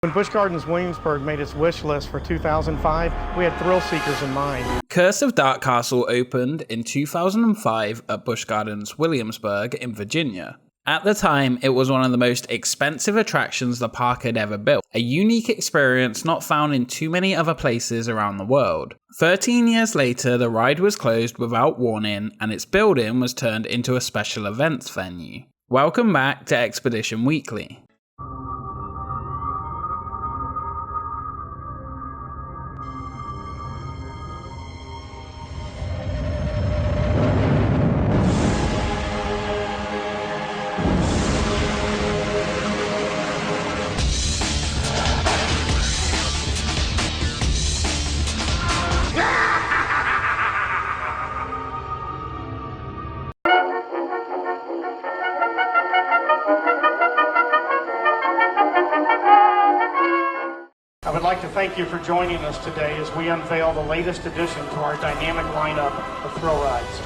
When Busch Gardens Williamsburg made its wish list for 2005, we had thrill seekers in mind. Curse of DarKastle opened in 2005 at Busch Gardens Williamsburg in Virginia. At the time, it was one of the most expensive attractions the park had ever built, a unique experience not found in too many other places around the world. 13 years later, the ride was closed without warning, and its building was turned into a special events venue. Welcome back to Expedition Weekly. I would like to thank you for joining us today as we unveil the latest addition to our dynamic lineup of thrill rides.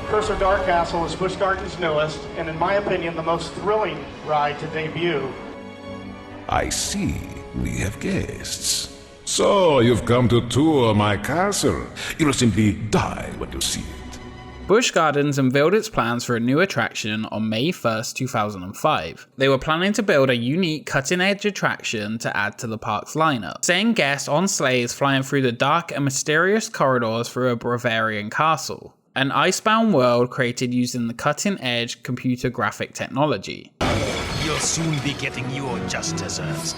Curse of DarKastle is Busch Gardens' newest, and in my opinion, the most thrilling ride to debut. I see we have guests. So, you've come to tour my castle. You'll simply die when you see it. Busch Gardens unveiled its plans for a new attraction on May 1st, 2005. They were planning to build a unique cutting-edge attraction to add to the park's lineup, setting guests on sleighs flying through the dark and mysterious corridors through a Bavarian castle, an icebound world created using the cutting-edge computer graphic technology. You'll soon be getting your just desserts.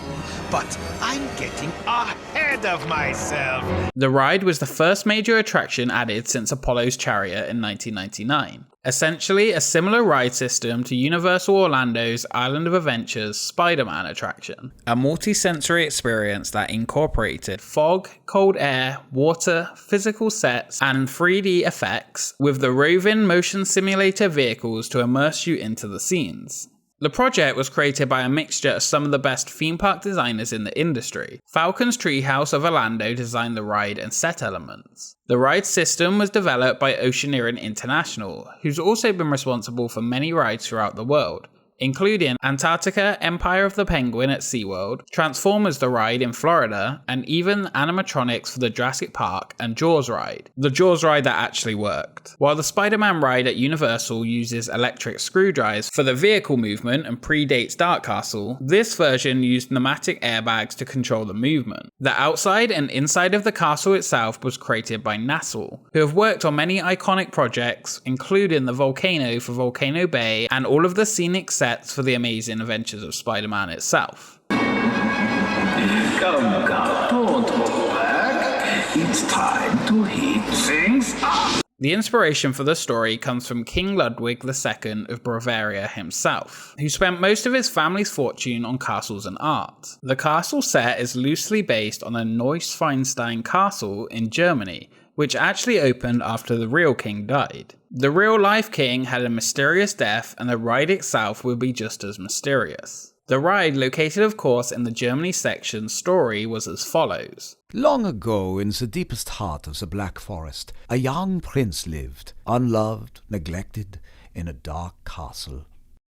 But I'm getting ahead of myself. The ride was the first major attraction added since Apollo's Chariot in 1999. Essentially a similar ride system to Universal Orlando's Island of Adventure's Spider-Man attraction. A multi-sensory experience that incorporated fog, cold air, water, physical sets, and 3D effects with the roving motion simulator vehicles to immerse you into the scenes. The project was created by a mixture of some of the best theme park designers in the industry. Falcon's Treehouse of Orlando designed the ride and set elements. The ride system was developed by Oceaneering International, who's also been responsible for many rides throughout the world, including Antarctica Empire of the Penguin at SeaWorld, Transformers the ride in Florida, and even animatronics for the Jurassic Park and Jaws ride. The Jaws ride that actually worked. While the Spider-Man ride at Universal uses electric screwdrivers for the vehicle movement and predates DarKastle, this version used pneumatic airbags to control the movement. The outside and inside of the castle itself was created by DarKastle, who have worked on many iconic projects, including the volcano for Volcano Bay and all of the scenic sets for the Amazing Adventures of Spider-Man itself. Come, don't hold back. It's time to heat things up. The inspiration for the story comes from King Ludwig II of Bavaria himself, who spent most of his family's fortune on castles and art. The castle set is loosely based on a Neuschwanstein castle in Germany, which actually opened after the real king died. The real-life king had a mysterious death, and the ride itself will be just as mysterious. The ride, located of course in the Germany section story, was as follows. Long ago, in the deepest heart of the Black Forest, a young prince lived, unloved, neglected, in a dark castle.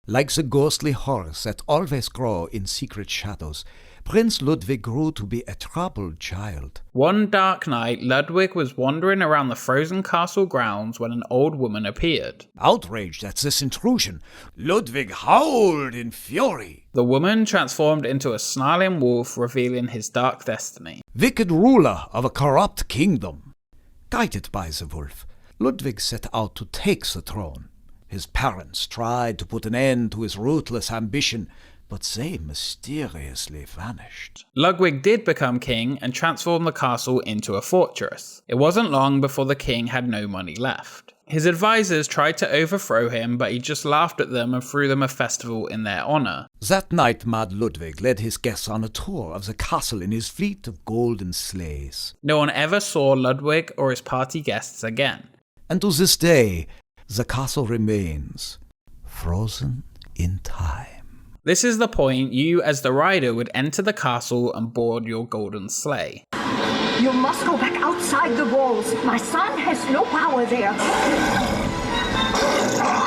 Like the ghostly horrors that always grow in secret shadows, Prince Ludwig grew to be a troubled child. One dark night, Ludwig was wandering around the frozen castle grounds when an old woman appeared. Outraged at this intrusion, Ludwig howled in fury. The woman transformed into a snarling wolf, revealing his dark destiny. Wicked ruler of a corrupt kingdom. Guided by the wolf, Ludwig set out to take the throne. His parents tried to put an end to his ruthless ambition, but they mysteriously vanished. Ludwig did become king and transformed the castle into a fortress. It wasn't long before the king had no money left. His advisors tried to overthrow him, but he just laughed at them and threw them a festival in their honor. That night, Mad Ludwig led his guests on a tour of the castle in his fleet of golden sleighs. No one ever saw Ludwig or his party guests again. And to this day, the castle remains frozen in time. This is the point you as the rider would enter the castle and board your golden sleigh. You must go back outside the walls. My son has no power there.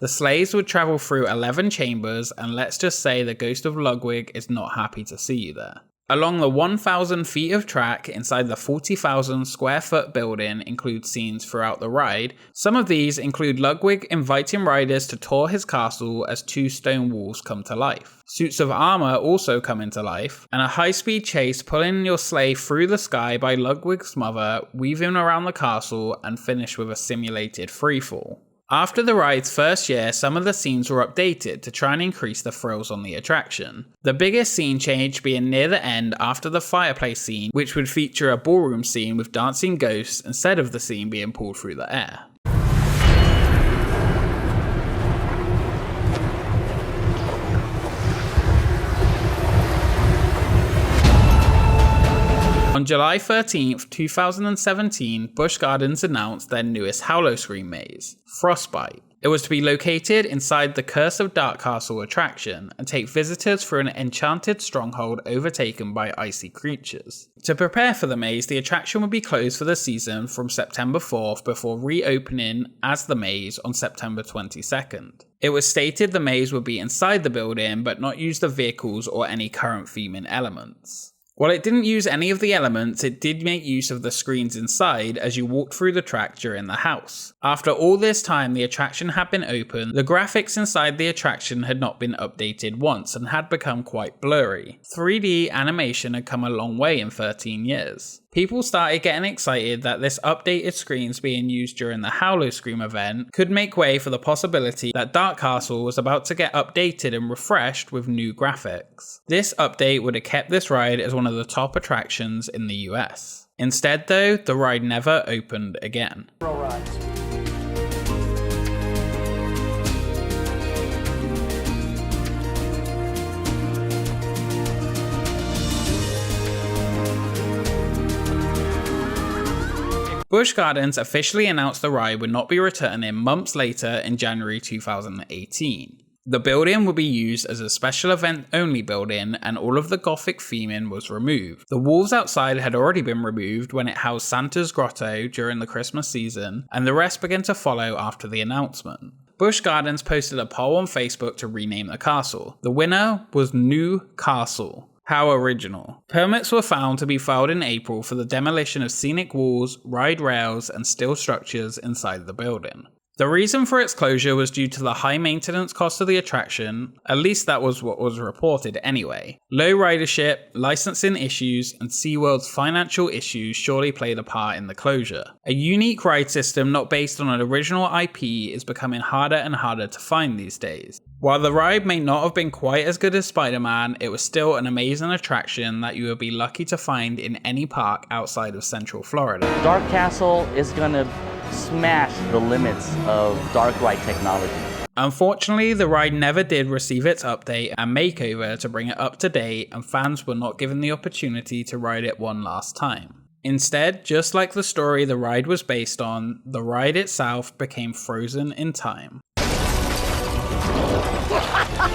The sleighs would travel through 11 chambers, and let's just say the ghost of Ludwig is not happy to see you there. Along the 1,000 feet of track inside the 40,000 square foot building include scenes throughout the ride. Some of these include Ludwig inviting riders to tour his castle as 2 stone walls come to life. Suits of armor also come into life, and a high-speed chase pulling your sleigh through the sky by Ludwig's mother, weaving around the castle, and finish with a simulated freefall. After the ride's first year, some of the scenes were updated to try and increase the thrills on the attraction. The biggest scene change being near the end after the fireplace scene, which would feature a ballroom scene with dancing ghosts instead of the scene being pulled through the air. On July 13th, 2017, Busch Gardens announced their newest Howl-O-Scream maze, Frostbite. It was to be located inside the Curse of DarKastle attraction and take visitors through an enchanted stronghold overtaken by icy creatures. To prepare for the maze, the attraction would be closed for the season from September 4th before reopening as the maze on September 22nd. It was stated the maze would be inside the building but not use the vehicles or any current theming elements. While it didn't use any of the elements, it did make use of the screens inside as you walked through the track during the house. After all this time the attraction had been open, the graphics inside the attraction had not been updated once and had become quite blurry. 3D animation had come a long way in 13 years. People started getting excited that this updated screens being used during the Howl-O-Scream event could make way for the possibility that DarKastle was about to get updated and refreshed with new graphics. This update would have kept this ride as one of the top attractions in the US. Instead though, the ride never opened again. Thrill rides. Busch Gardens officially announced the ride would not be returning months later in January 2018. The building would be used as a special event only building and all of the gothic theming was removed. The walls outside had already been removed when it housed Santa's grotto during the Christmas season, and the rest began to follow after the announcement. Busch Gardens posted a poll on Facebook to rename the castle. The winner was New Castle. How original. Permits were found to be filed in April for the demolition of scenic walls, ride rails, and steel structures inside the building. The reason for its closure was due to the high maintenance cost of the attraction, at least that was what was reported anyway. Low ridership, licensing issues, and SeaWorld's financial issues surely played a part in the closure. A unique ride system not based on an original IP is becoming harder and harder to find these days. While the ride may not have been quite as good as Spider-Man, it was still an amazing attraction that you would be lucky to find in any park outside of Central Florida. DarKastle is gonna smash the limits of dark ride technology. Unfortunately, the ride never did receive its update and makeover to bring it up to date, and fans were not given the opportunity to ride it one last time. Instead, just like the story the ride was based on, the ride itself became frozen in time.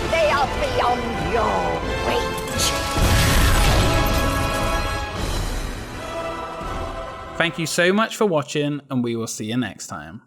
They are beyond your reach. Thank you so much for watching, and we will see you next time.